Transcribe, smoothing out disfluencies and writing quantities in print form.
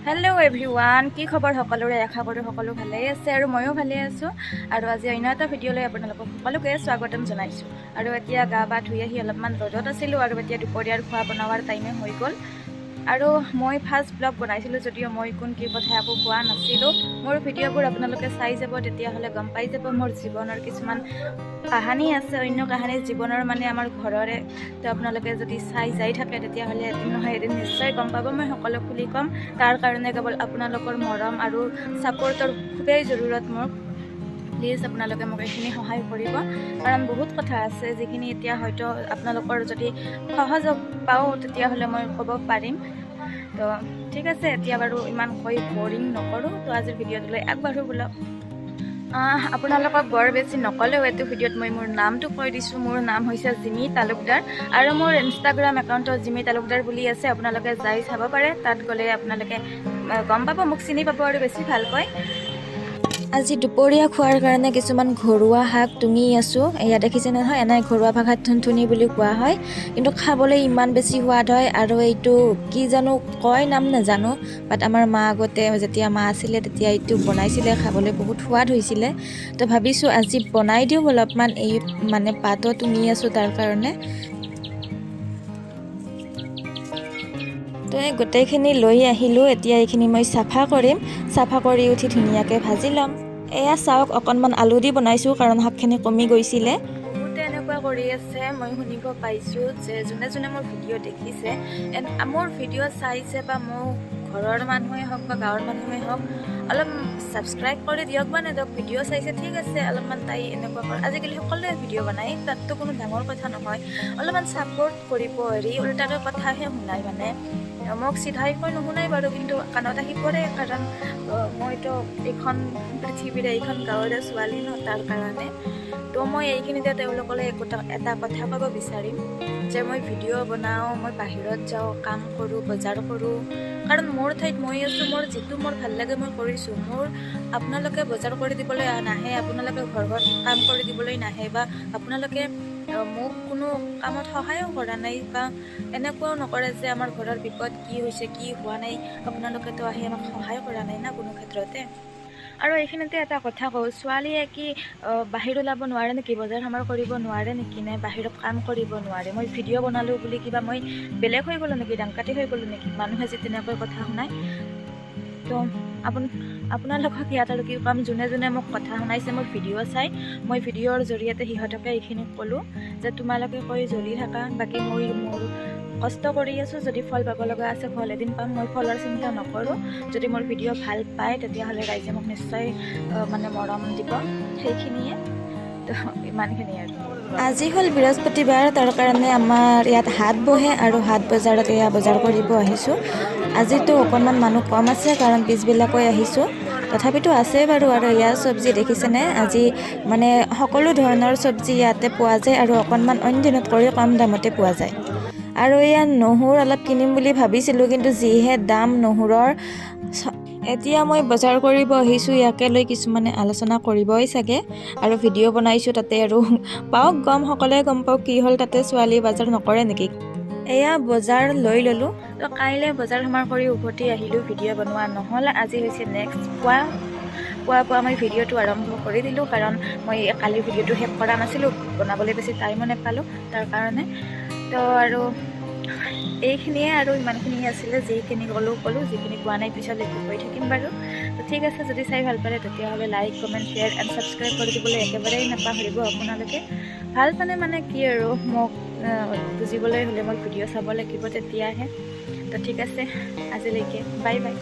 Hello' everyone, কি খবৰ সকলোৰে? আশা কৰোঁ সকলো ভালেই আছে আৰু ময়ো ভালেই আছোঁ। আৰু আজি অন্য এটা ভিডিঅ'লৈ আপোনালোকক সকলোকে স্বাগতম জনাইছোঁ। আৰু এতিয়া গা পা ধুই আহি অলপমান ৰ'দত আছিলোঁ আৰু এতিয়া দুপৰীয়াৰ খোৱা বনোৱাৰ টাইমে হৈ গ'ল। আৰু মই ফাৰ্ষ্ট ব্লগ বনাইছিলোঁ যদিও মই কোন কি কথা একো কোৱা নাছিলোঁ। মোৰ ভিডিঅ'বোৰ আপোনালোকে চাই যাব, তেতিয়াহ'লে গম পাই যাব মোৰ জীৱনৰ কিছুমান কাহানী আছে, অন্য কাহানী জীৱনৰ মানে আমাৰ ঘৰৰে। তো আপোনালোকে যদি চাই যাই থাকে তেতিয়াহ'লে এদিন নহয় এদিন নিশ্চয় গম পাব। মই সকলো খুলি ক'ম, তাৰ কাৰণে কেৱল আপোনালোকৰ মৰম আৰু ছাপোৰ্টৰ খুবেই জৰুৰত মোৰ। প্লিজ আপোনালোকে মোক এইখিনি সহায় কৰিব, কাৰণ বহুত কথা আছে যিখিনি এতিয়া হয়তো আপোনালোকৰ যদি সহযোগ পাওঁ তেতিয়াহ'লে মই ক'ব পাৰিম। তো ঠিক আছে, এতিয়া বাৰু ইমান কৈ বৰিং নকৰোঁ। তো আজিৰ ভিডিঅ'টোলৈ আগবাঢ়োঁ বলক। আপোনালোকক বৰ বেছি নক'লেও এইটো ভিডিঅ'ত মই মোৰ নামটো কৈ দিছোঁ। মোৰ নাম হৈছে জিমি তালুকদাৰ আৰু মোৰ ইনষ্টাগ্ৰাম একাউণ্টত জিমি তালুকদাৰ বুলি আছে। আপোনালোকে যাই চাব পাৰে, তাত গ'লে আপোনালোকে গম পাব, মোক চিনি পাব আৰু বেছি ভালকৈ। আজি দুপৰীয়া খোৱাৰ কাৰণে কিছুমান ঘৰুৱা শাক তুঙি আছোঁ। এয়া দেখিছে নহয়, এনেই ঘৰুৱা ভাষাত থুনথুনি বুলি কোৱা হয়, কিন্তু খাবলৈ ইমান বেছি সোৱাদ হয়। আৰু এইটো কি জানো কয়, নাম নাজানো, বাট আমাৰ মা আগতে যেতিয়া মা আছিলে তেতিয়া এইটো বনাইছিলে, খাবলৈ বহুত সোৱাদ হৈছিলে। তো ভাবিছোঁ আজি বনাই দিওঁ অলপমান, এই মানে পাতো তুঙি আছোঁ তাৰ কাৰণে। তো এই গোটেইখিনি লৈ আহিলোঁ। এতিয়া এইখিনি মই চাফা কৰিম, চাফা কৰি উঠি ধুনীয়াকৈ ভাজি ল'ম। এয়া চাওক, অকণমান আলু দি বনাইছোঁ কাৰণ শাকখিনি কমি গৈছিলে। বহুতে এনেকুৱা কৰি আছে, মই শুনিব পাইছোঁ যে যোনে যোনে মোৰ ভিডিঅ' দেখিছে, মোৰ ভিডিঅ' চাইছে বা মোৰ ঘৰৰ মানুহেই হওক বা গাঁৱৰ মানুহেই হওক, অলপ ছাবস্ক্ৰাইব কৰি দিয়ক বা নেদিয়ক, ভিডিঅ' চাইছে ঠিক আছে, অলপমান তাই এনেকুৱা কৰে। আজিকালি সকলোৱে ভিডিঅ' বনায়, তাততো কোনো ডাঙৰ কথা নহয়। অলপমান ছাপোৰ্ট কৰিব, হেৰি উল্টাকৈ কথাহে শুনাই, মানে মোক চিধাইকৈ নুশুনাই বাৰু, কিন্তু কাণত আহি পৰে, কাৰণ মইতো এইখন পৃথিৱীৰে এইখন গাঁৱৰে ছোৱালী ন, তাৰ কাৰণে। তো মই এইখিনিতে তেওঁলোকলৈ এটা কথা ক'ব বিচাৰিম যে মই ভিডিঅ' বনাওঁ, মই বাহিৰত যাওঁ, কাম কৰোঁ, বজাৰ কৰোঁ, কাৰণ মোৰ ঠাইত মই আছোঁ, মোৰ যিটো মোৰ ভাল লাগে মই কৰিছোঁ। মোৰ আপোনালোকে বজাৰ কৰি দিবলৈ নাহে, আপোনালোকে ঘৰত কাম কৰি দিবলৈ নাহে, বা আপোনালোকে মোক কোনো কামত সহায়ো কৰা নাই, বা এনেকুৱাও নকৰে যে আমাৰ ঘৰৰ বিপদ কি হৈছে, কি হোৱা নাই, আপোনালোকেতো আহি আমাক সহায় কৰা নাই না কোনো ক্ষেত্ৰতে। আৰু এইখিনিতে এটা কথা কওঁ, ছোৱালীয়ে কি বাহিৰ ওলাব নোৱাৰে নেকি, বজাৰ সমাৰ কৰিব নোৱাৰে নেকি, নে বাহিৰত কাম কৰিব নোৱাৰে? মই ভিডিঅ' বনালোঁ বুলি কিবা মই বেলেগ হৈ গ'লোঁ নেকি, ডাংকাটি হৈ গ'লোঁ নেকি? মানুহে যে তেনেকৈ কথা শুনায়। তো আপোনালোকক ইয়াত আৰু কি ক'ম, যোনে যোনে মোক কথা শুনাইছে মোৰ ভিডিঅ' চাই, মই ভিডিঅ'ৰ জৰিয়তে সিহঁতকে এইখিনি ক'লোঁ যে তোমালোকে কৰি জ্বলি থাকা, বাকী মোৰ কষ্ট কৰি আছোঁ, যদি ফল পাব লগা আছে ফল এদিন পাম, মই ফলৰ চিন্তা নকৰোঁ। যদি মোৰ ভিডিঅ' ভাল পায় তেতিয়াহ'লে ৰাইজে মোক নিশ্চয় মানে মৰম দিব, সেইখিনিয়ে। তো ইমানখিনিয়ে আৰু। আজি হ'ল বৃহস্পতিবাৰ, তাৰ কাৰণে আমাৰ ইয়াত হাট বহে আৰু হাট বজাৰত এয়া বজাৰ কৰিব আহিছোঁ। আজিতো অকণমান মানুহ কম আছে কাৰণ পিছবিলাকৈ আহিছোঁ, তথাপিতো আছে বাৰু। আৰু ইয়াৰ চব্জি দেখিছেনে, আজি মানে সকলো ধৰণৰ চব্জি ইয়াতে পোৱা যায় আৰু অকণমান অইন দিনতকৈ কম দামতে পোৱা যায়। আৰু এয়া নহৰু অলপ কিনিম বুলি ভাবিছিলোঁ, কিন্তু যিহে দাম নহৰুৰ। এতিয়া মই বজাৰ কৰিব আহিছোঁ, ইয়াকে লৈ কিছুমানে আলোচনা কৰিবই চাগে, আৰু ভিডিঅ' বনাইছোঁ তাতে, আৰু পাওক গম, সকলোৱে গম পাওক কি হ'ল, তাতে ছোৱালী বজাৰ নকৰে নেকি। এয়া বজাৰ লৈ ল'লোঁ। তো কাইলৈ বজাৰ সমাৰ কৰি উভতি আহিলোঁ, ভিডিঅ' বনোৱা নহ'ল। আজি হৈছে নেক্সট পুৱা মই ভিডিঅ'টো আৰম্ভ কৰি দিলোঁ, কাৰণ মই কালিৰ ভিডিঅ'টো শেষ কৰা নাছিলোঁ, বনাবলৈ বেছি টাইমো নাপালোঁ তাৰ কাৰণে। তো আৰু এইখিনিয়ে, আৰু ইমানখিনিয়ে আছিলে, যিখিনি ক'লোঁ, যিখিনি কোৱা নাই পিছলৈকে কৈ থাকিম বাৰু। তো ঠিক আছে, যদি চাই ভাল পালে তেতিয়াহ'লে like, comment, share and subscribe কৰি দিবলৈ একেবাৰেই নাপাহৰিব আপোনালোকে। ভাল মানে কি আৰু, মোক বুজিবলৈ হ'লে মোৰ ভিডিঅ' চাব লাগিব, তেতিয়াহে। তো ঠিক আছে, আজিলৈকে বাই বাই।